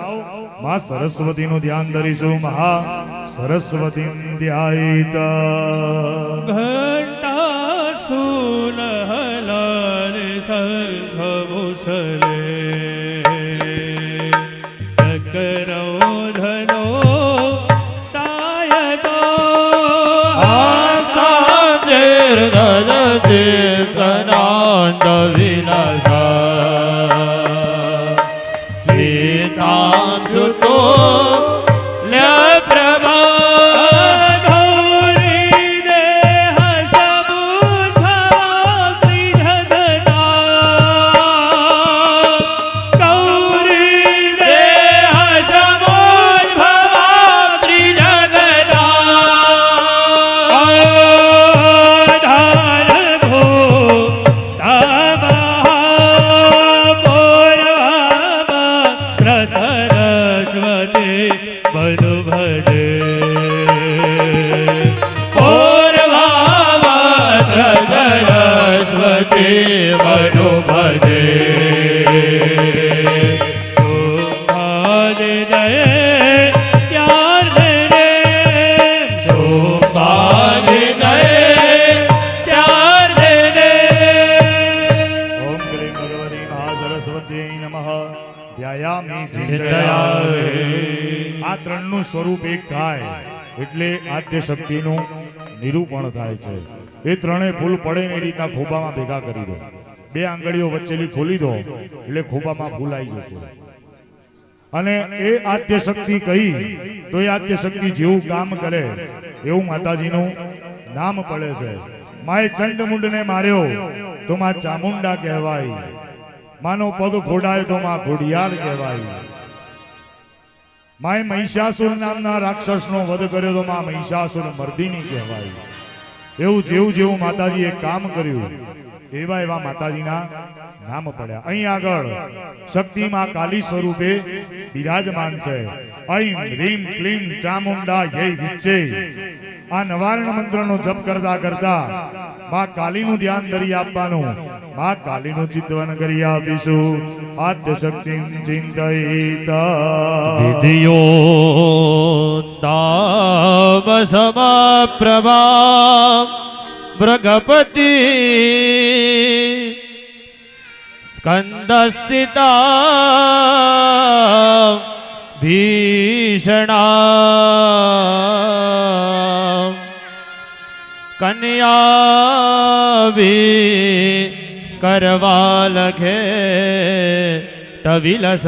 માં સરસ્વતીનું ધ્યાન ધરીશું મહા સરસ્વતી ધ્યાયિત ઘંટાસુલ હલાલે શંખ મુસલે ચક્રૌધનો સાયકો આસ્તાબ્જિર્દજતિ કનાંદ વિલાસા ચેતાંશુતો ભજે શુંભાદે જય ત્યાર રે શુંભાદે જય ત્યાર રે ઓમ ક્લીમ ભગવતી મહાસરસ્વતી નમઃ ધ્યાયામિ ચિંતયામિ આ ત્રણનું સ્વરૂપ એક થાય એટલે આદ્ય શક્તિનું નિરૂપણ થાય છે એ ત્રણે ફૂલ પડે ને એ રીતના ખોબામાં ભેગા કરી દો બે આંગળીઓ વચ્ચેલી ખોલી દો એટલે ખોબામાં ફૂલ આવી જશે અને એ આદ્ય શક્તિ કહી તો એ આદ્ય શક્તિ જેવું કામ કરે એવું માતાજીનું નામ પડે છે માએ ચંડમુંડને માર્યો તો માં ચામુંડા કહેવાય માનો પગ ખોડાય તો માં ખોડિયાર કહેવાય માએ મહિષાસુર નામના રાક્ષસનો વધ કર્યો તો માં મહિષાસુર મર્દિની કહેવાય એવું જેવું જેવું માતાજીએ કામ કર્યું એવા એવા માતાજીના નામ પડ્યા અહીં આગળ શક્તિ માં કાલી સ્વરૂપે બિરાજમાન છે ઐમ રીમ ક્લીમ ચામુંડા યે વિચ્ચે આ નવારણ મંત્રનો જપ કરતા કરતા માં કાલીનું ધ્યાન ધરી આપવાનું માં કાલીનું ચિંતન કરી આપીશું આદ્ય શક્તિ ચિંતયિતા વિધિયો તામ સમપ્રભા ભૃગપતિ સ્કંદસ્થિતા ભીષણા કન્યા ભી કરવા લખે ટવિલસ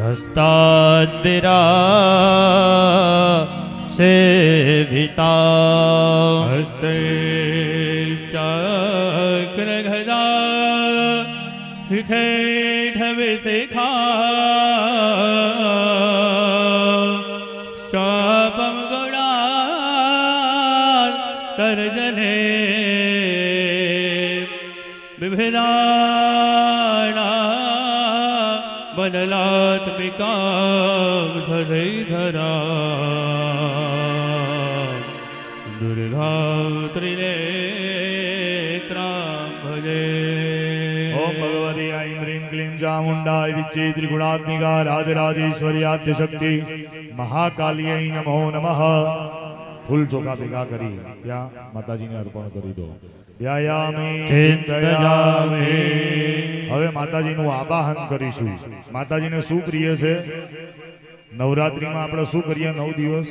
હસ્તાદ્બિરા સેવિતા હસ્તે ચક્ર ગદા શિખે ઢવે શેખા સ્તપમ ગૌડા તર્જને બિભરાણા બદલાત્મિકા સજૈધરા ઓમ ભગવતી ઐમ રીમ ક્લીમ ચામુંડાય વિચ્ચે ત્રિગુણાત્મિકા રાજરાજેશ્વરી આદ્ય શક્તિ મહાકાલ્યૈ નમો નમઃ ફૂલ ચોખા ભેગા કરી ત્યાં માતાજીને અર્પણ કરી દો ધ્યાયામિ ચિંતયામિ હવે માતાજીનું આવાહન કરીશું માતાજીને શું પ્રિય છે નવરાત્રીમાં આપણે શું કરીએ 9 દિવસ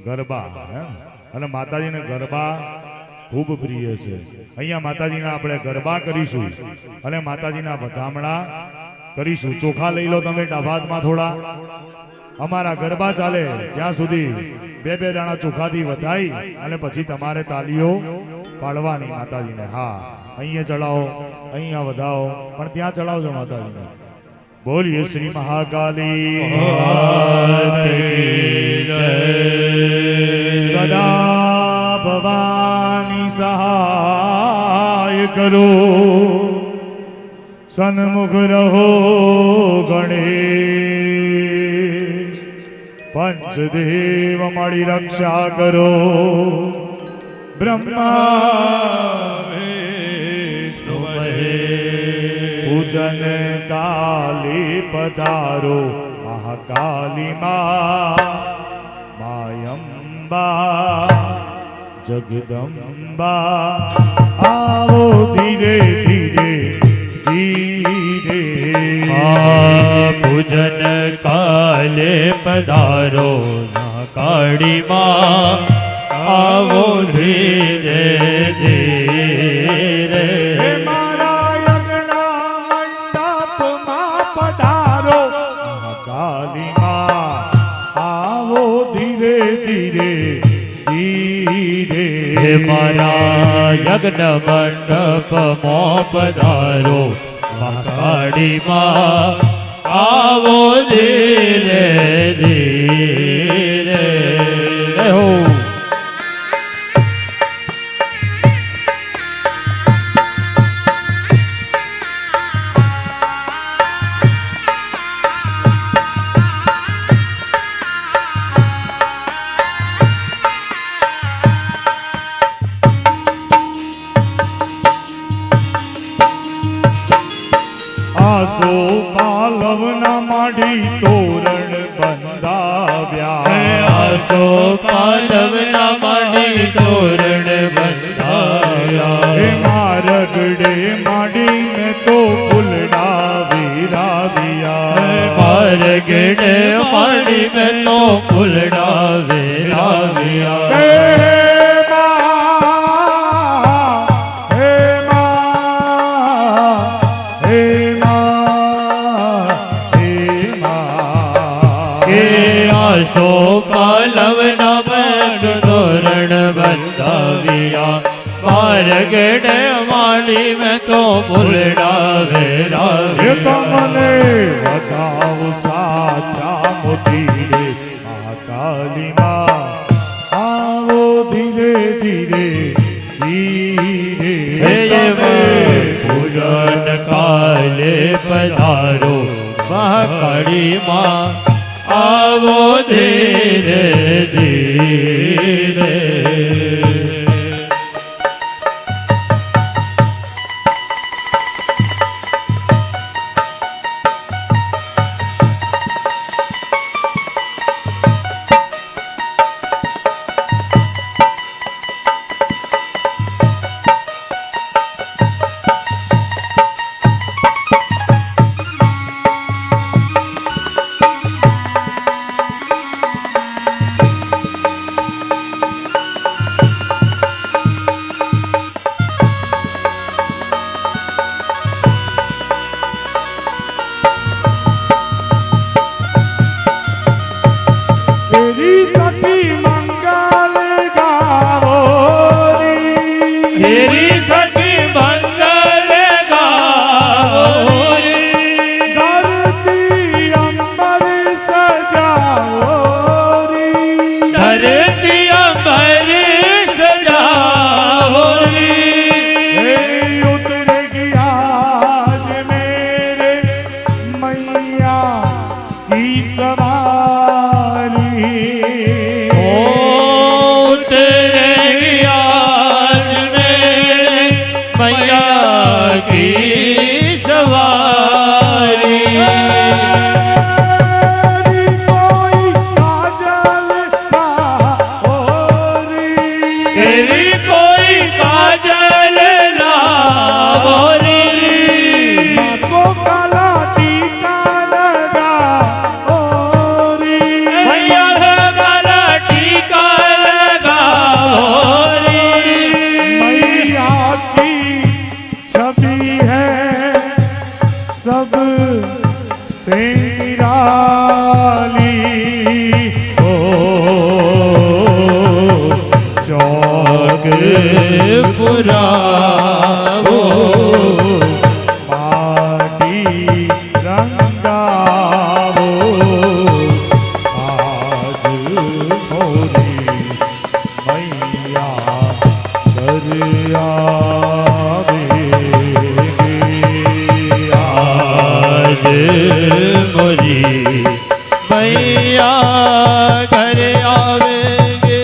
ગરબા અને માતાજીને ગરબા ખૂબ પ્રિય છે અહીંયા માતાજીના આપણે ગરબા કરીશું અને માતાજીના વધામણા કરીશું ચોખા લઈ લો તમે ડાભાતમાં થોડા અમારા ગરબા ચાલે ત્યાં સુધી બે દાણા ચોખાથી વધાઈ અને પછી તમારે તાલીઓ પાડવાની માતાજીને હા અહીંયા ચડાવો અહીંયા વધાવો પણ ત્યાં ચડાવજો માતાજીને બોલીએ શ્રી મહાકાલી સદા ભવાની સહાય કરો સન્મુખ રહો ગણેશ પંચદેવ મળી રક્ષા કરો બ્રહ્મા પૂજન કાલી પધારો મહાકાલી માયંબા જગદંબા આવો ધીરે ધીરે ધીરે પૂજન કાલે પધારો કાળીમાં આવો ધીરે ધીરે મારા યજ્ઞના મંડપમાં પધારો મહાકાલીમાં આવો ધીરે ધીરે ધીરે મારા યજ્ઞ મંડપમાં પધારો મહાકાળીમાં આવો ધીરે ધીરે હો આસો પાલવના માડી તોરણ બંધાવ્યા આસો પાલવના માડી તોરણ બંધાવ્યા હે મારગડે માડીને તો ફૂલડા વિરાવ્યા મારગડે માડી મેં તો ફૂલડા વેરાવ્યા હે મા હે મા હે મા હે મા કે આસો પાલવના બંધ તોરણ બંધાવ્યા મારગડે માડી મેં તો ફૂલડા હે વેરાવ્યા તમને વગાવ સાચા મોતી રે મા કાલી માં આવો ધીરે ધીરે ધીરે હે પૂજન કાલે પધારો મહાકાળી માં આવો ધીરે ધીરે તેરી સતી મંગલ ગાવો રી તેરી સખી મંગલ ગાવો રે ધરતી અંબર સજાવો રી ધરતી અંબર સજાવો રે हे उतर गया आज मेरे मैया की सवारी उतरे आज मेरे मैया की सवारी कोई काजल होरी तेरी कोई काजल लावो रे को काला टीका लगा होरी मैया काला टीका लगाओ रे मैया की छवि है सब से निराली हो चौक पुरावो माटी रंगावो आज मोरी मैया आज मोरी मैया घर आवेंगे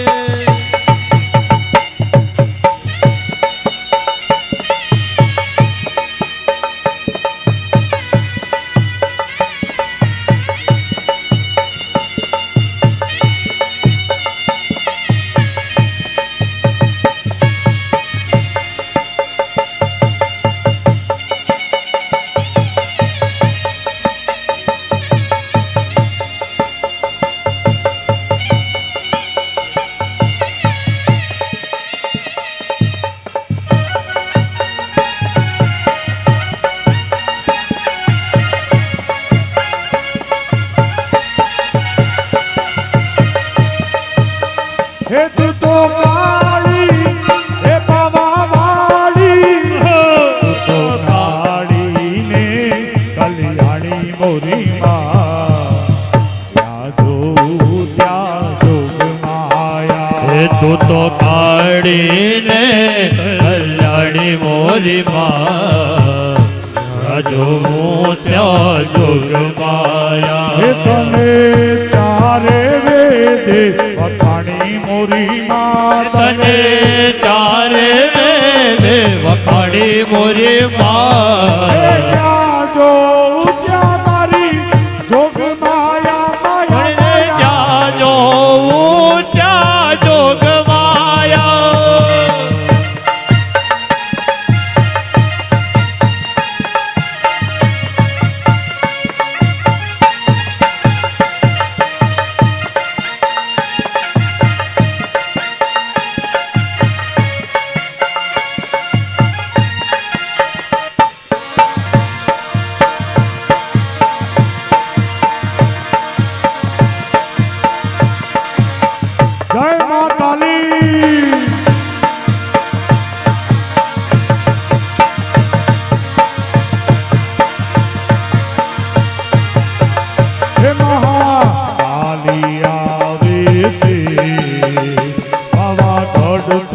हे तू तो काली हे बाबा वाली तू तो काली ने कल्याणी मोरी माँ त्या जोग माया तू तो काड़ी ने कल्याणी मोरी माँ जो मोत्या जोग माया हे तने चारे वेदे वखाणी मोरी माँ तने चारे वेदे वखाणी मोरी माँ जो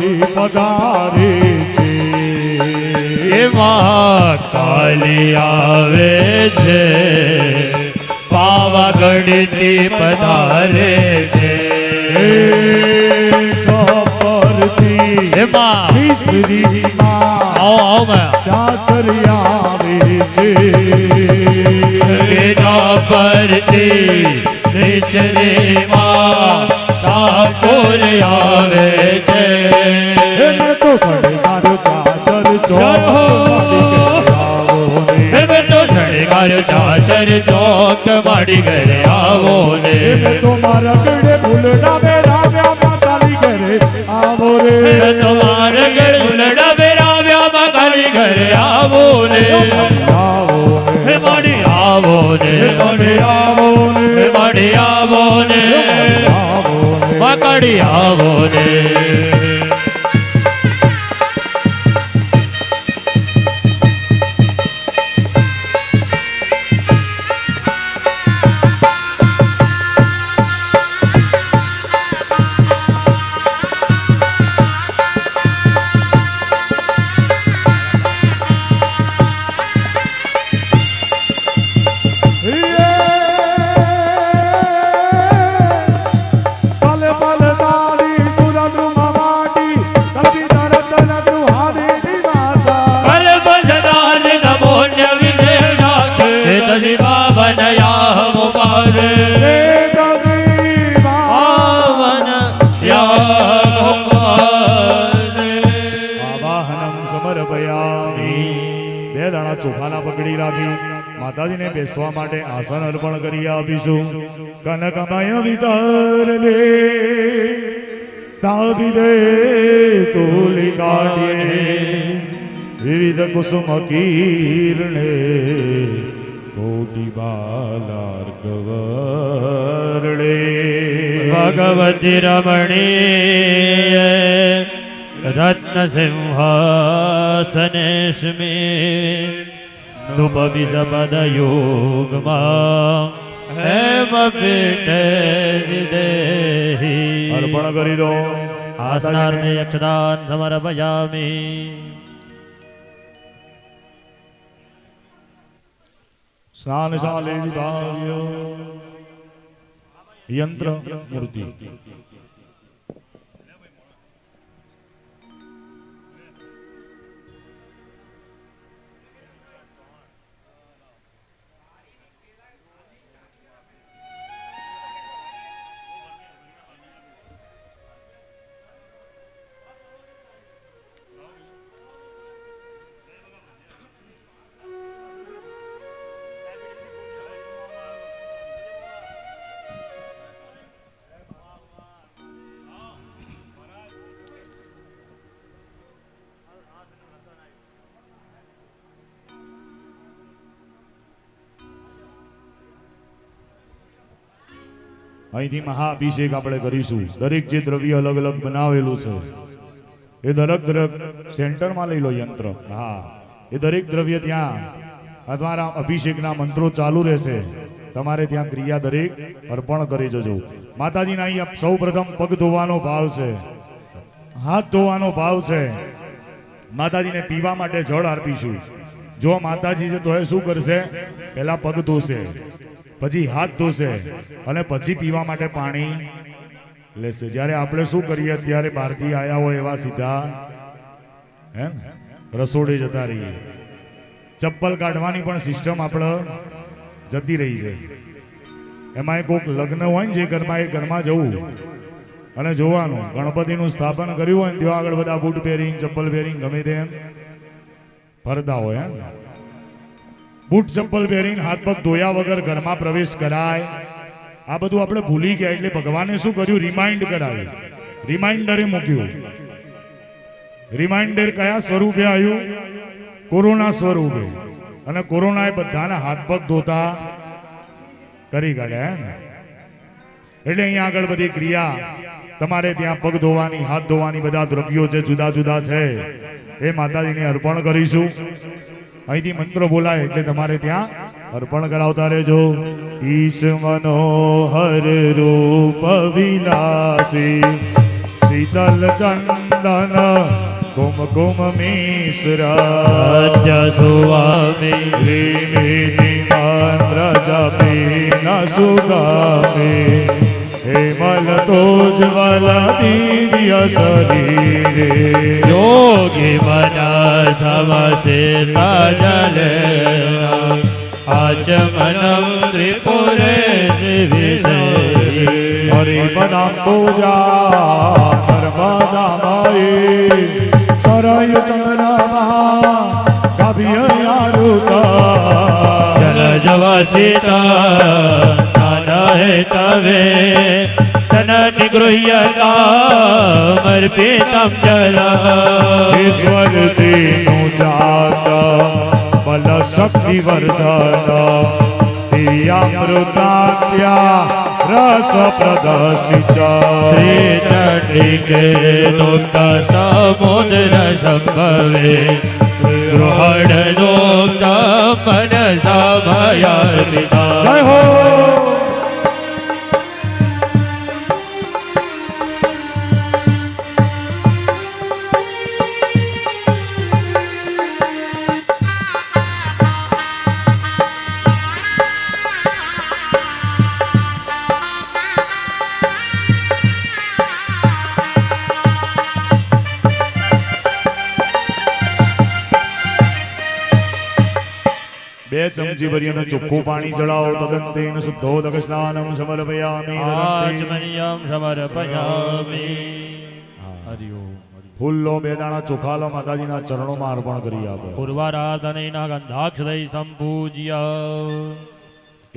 સુધી પધારી છે એમાં કાલી આવે છે પાવાગઢથી પધારે છે પરથી એમાં મિસરીમાં આવો મેં ચાચર આવે છે વેદા પરથી નિશ્ચયમાં ઠાકોર આવે છે એને તો સડકાર ચાચર હવે તો શણગાર ચાચર ચોક માડી ઘરે આવો ને તો મારા ગળે ફૂલડા બેરાવ્યા માતાની ઘરે આવો રે તમારા ગળ ઉલડા બેરાવ્યા કાલી ઘરે આવો ને આવો હે માડી આવો ને આવો હે માડી આવો ને આવો માકડી આવો ને પલ પલ તારી સુરત માટી તલબી દરદ નગરું હાદે નિવાસા કલ બસદાન નમોન્ય વિજય નાથ હે તજી બાબનયા મુબાર રે દસીવા પાવન યા મુબાર આવાહનમ સમર્પયામિ બે દાણા ચોખાના પકડી રાખી માતાજીને બેસવા માટે આસન અર્પણ કરી આપીશું કનકમય વિતર દે સ્થાપિત તુલી કાઢીએ વિવિધ કુસુમ કીર્ણે કોટી બાલાર્કવરણે ભગવતી રમણીય રત્ન સિંહાસનેશ્મી નૃપવિષપદ યોગમાં હેમ પીઠે દેહી અર્પણ કરી દો આસનાર્થે અક્ષદાન સમર્પયામિ સ્નાનશાલે વિભાવ્ય યંત્ર મૂર્તિ અહીંથી મહાઅભિષેક આપણે કરીશું દરેક જે દ્રવ્ય અલગ અલગ બનાવેલું છે એ દરેક સેન્ટરમાં લઈ લો યંત્ર હા એ દરેક દ્રવ્ય ત્યાં તમારા અભિષેકના મંત્રો ચાલુ રહેશે તમારે ત્યાં ક્રિયા દરેક અર્પણ કરી જજો માતાજીના અહીંયા સૌ પ્રથમ પગ ધોવાનો ભાવ છે હાથ ધોવાનો ભાવ છે માતાજીને પીવા માટે જળ અર્પીશું જો માતાજી છે તો એ શું કરશે પહેલા પગ ધોશે પછી હાથ ધોશે અને પછી પીવા માટે પાણી લેશે જ્યારે આપણે શું કરીએ અત્યારે બહારથી આયા હોય એવા સીધા હે રસોડે જતા રહીએ ચપ્પલ કાઢવાની પણ સિસ્ટમ આપણે જતી રહી છે એમાં કોઈક લગ્ન હોય ને જે ઘરમાં એ ઘરમાં જવું અને જોવાનું ગણપતિનું સ્થાપન કર્યું હોય ને ત્યાં આગળ બધા બૂટ પહેરીને ચપ્પલ પહેરીને ગમે તેમ ફરતા હોય બૂટ ચપ્પલ પહેરીને હાથ પગ ધોયા વગર ઘરમાં પ્રવેશ કરાય આ બધું આપણે ભૂલી ગયા એટલે ભગવાને શું કર્યું રિમાઇન્ડ કરાવ્યું રિમાઇન્ડરે મૂક્યું રિમાઇન્ડર કયા સ્વરૂપે આવ્યું કોરોના સ્વરૂપે અને કોરોનાએ બધાના હાથ પગ ધોતા કરી કાઢ્યા એટલે અહીંયા આગળ બધી ક્રિયા તમારે ત્યાં પગ ધોવાની હાથ ધોવાની બધા દ્રવ્યો છે જુદા જુદા છે એ માતાજીને અર્પણ કરીશું અહીંથી મંત્ર બોલાય એટલે તમારે ત્યાં અર્પણ કરાવતા રહેજો ઈશ મનોહર રૂપ વિલાસી શીતલ ચંદન કુમકુમ મિશ્રા સત્ય સુવામી શ્રીનિધિ મંત્ર જપી ન સુગામે હેમલ તોજ્વલ દિવ્ય શરીરે યોગી મન સમસિતા જલે આચમનમ ત્રિપુરે વિદે હરિપદાંબોજા નર્મદા માયે સરય ચંદ્રમા કવિયાલુકા જલજવસિતા નાનહે તવે તન નિગૃહ્યતામર્પિતમ જલા ઈશ્વર તેનું જાત બલ શક્તિ વર્ધન પિયામૃતાત્યા રસ પ્રદર્શિતા શ્રી ચંડિકે દુગ્ધ સમુદ્ર સંભવે ગૃહણ દુગ્ધ મનસા મયાર્પિતા જય હો બે ચમચી ભરીને ચોખ્ખું પાણી ચડાવો તદંતેન શુદ્ધોદક સ્નાનમ સમર્પયામિ આચમનિયમ સમર્પયામિ હરિ ઓમ ફૂલ બે દાણા ચોખા લો માતાજીના ચરણોમાં અર્પણ કરી આપો પૂર્વારાધનેના ગંધાક્ષદૈ સંપૂજ્ય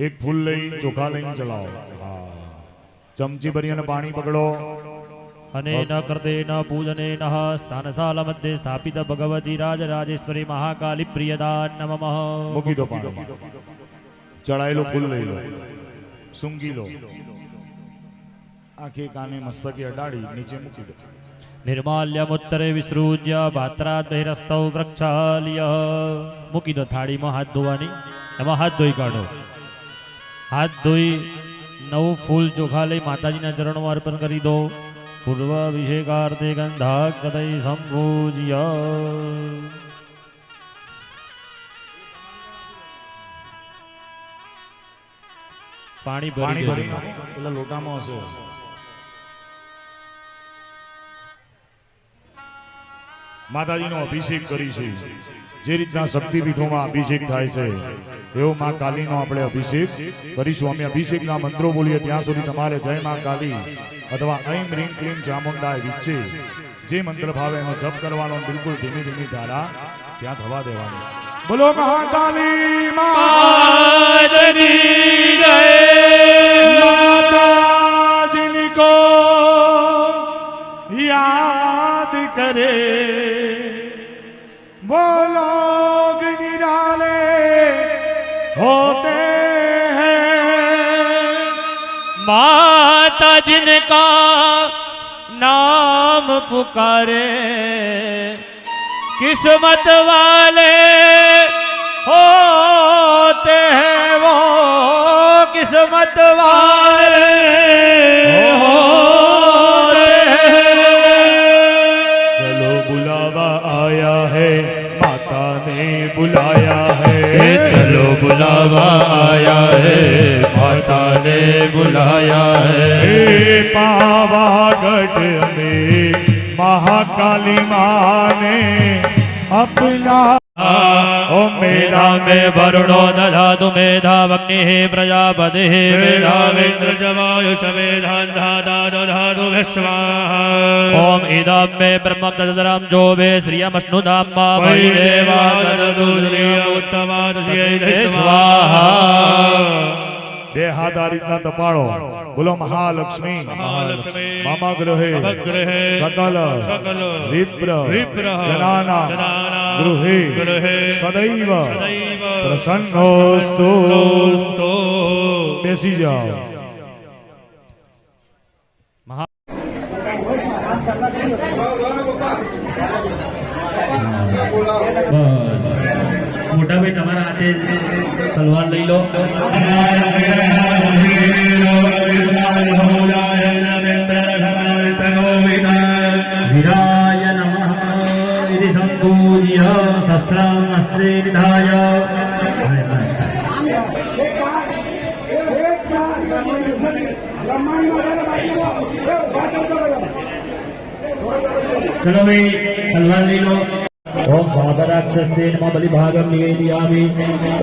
એક ફૂલ લઈ ચોખા લઈને ચલાવો ચમચી ભરીને પાણી પકડો અનેન કૃતેન પૂજનેન સ્થાનશાલા મધ્યે સ્થાપિત ભગવતી રાજરાજેશ્વરી મહાકાલી પ્રિયદાન નમઃ મૂકી દો પાણી ચડાયેલું ફૂલ લઈ લો સૂંઘી લો આંખે કાને મસ્તકે અડાડી નીચે મૂકી દો નિર્માલ્યમુત્તરે વિસૃજ્ય પાત્રાદ બહિરસ્તૌ પ્રક્ષાલ્ય મૂકી દો થાળીમાં હાથ ધોવાની એમાં હાથ ધોઈ કાઢો હાથ ધોઈ નવું ફૂલ ચોખા લઈ માતાજીના ચરણોમાં અર્પણ કરી દો પૂર્વાભિષેકાર્થે ગંધાક્ષતૈ સંપૂજ્ય પાણી પાણી ભરી ભરી નાખો પેલા લોટામાં હશે માતાજીનો અભિષેક કરીશું જે રીતના શક્તિપીઠોમાં અભિષેક થાય છે એવો માં કાલીનો આપણે અભિષેક કરીશું અમે અભિષેકના મંત્રો બોલીએ ત્યાં સુધી તમારે જય માં કાલી અથવા ઐમ રીમ ક્લીમ ચામુંડાય વિચ્ચે જે મંત્ર ભાવે એનો જપ કરવાનો બિલકુલ ધીમી ધીમી ધારા ત્યાં થવા દેવાની બોલો મહાકાલી માતાજી કો याद करे वो लोग निराले होते हैं माता जिनका नाम पुकारे किस्मत वाले होते हैं वो किस्मत वाले होते हैं चलो बुलावा आया है माता ने बुलाया है चलो बुलावा आया है माता ने बुलाया है हे पावागढ़ में महाकाली माँ ने अपना ओ मेधा में वरुणो दधातु मेधावग्निः प्रजापतिः मेधावेन्द्र जवायुष मेधान् दधातु विश्वाः ओम इदं मे ब्रह्मकदराम जो वे श्रियमश्नुदां मा वै देवा ददतु उत्तमादस्यै स्वाहा બે હાથ આ રીતના તપાળો બોલો મહાલક્ષ્મી મમ ગૃહે સકલ વિપ્ર જનાના ગૃહે સદૈવ પ્રસન્નોસ્તુ બેસી જાઓ મોટા ભાઈ તમારા હાથે તલવાર લઈ લો ગોવિંદ વિરાય નમઃ ઇતિ સંપૂજ્ય શસ્ત્રમ અસ્ત્રે નિધાય चलो भाई तलवार ले लो ओम भागराक्षसे नमः बलिभागं निवेदयामि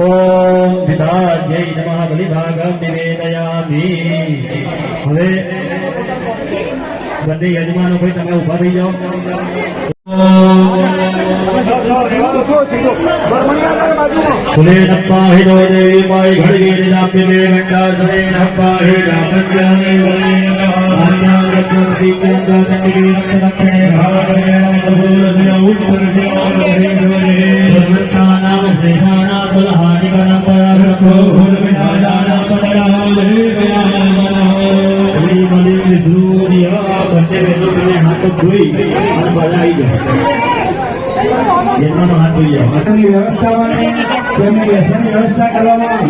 ओम विधायै नमः बलिभागं निवेदयामि હવે બંને યજમાનો ભાઈ તમે ઊભા થઈ જાઓ સુલે નપ્પા હિનો દેવી માય ઘડગે નિદાપ્ય મે ઘંટા સુલે નપ્પા હે રામજ્ઞાને વલે આત્મા પ્રકૃતિ કેન્દ્ર કંડિકે દક્ષિણે ભાગણે ભૂલસે ઉત્તરસે સર્વતા નામ શ્રેષાણા બલહાનિ પરંપરા રખો ભૂલ વિનાના પરાલે બલી બલી સૂર્ય બંને વેદોને હાથ ધોઈ અને બધાઈ જાય જેનો હાથ ધોઈ જાય વ્યવસ્થા કરવામાં તેમની વ્યવસ્થા કરવામાં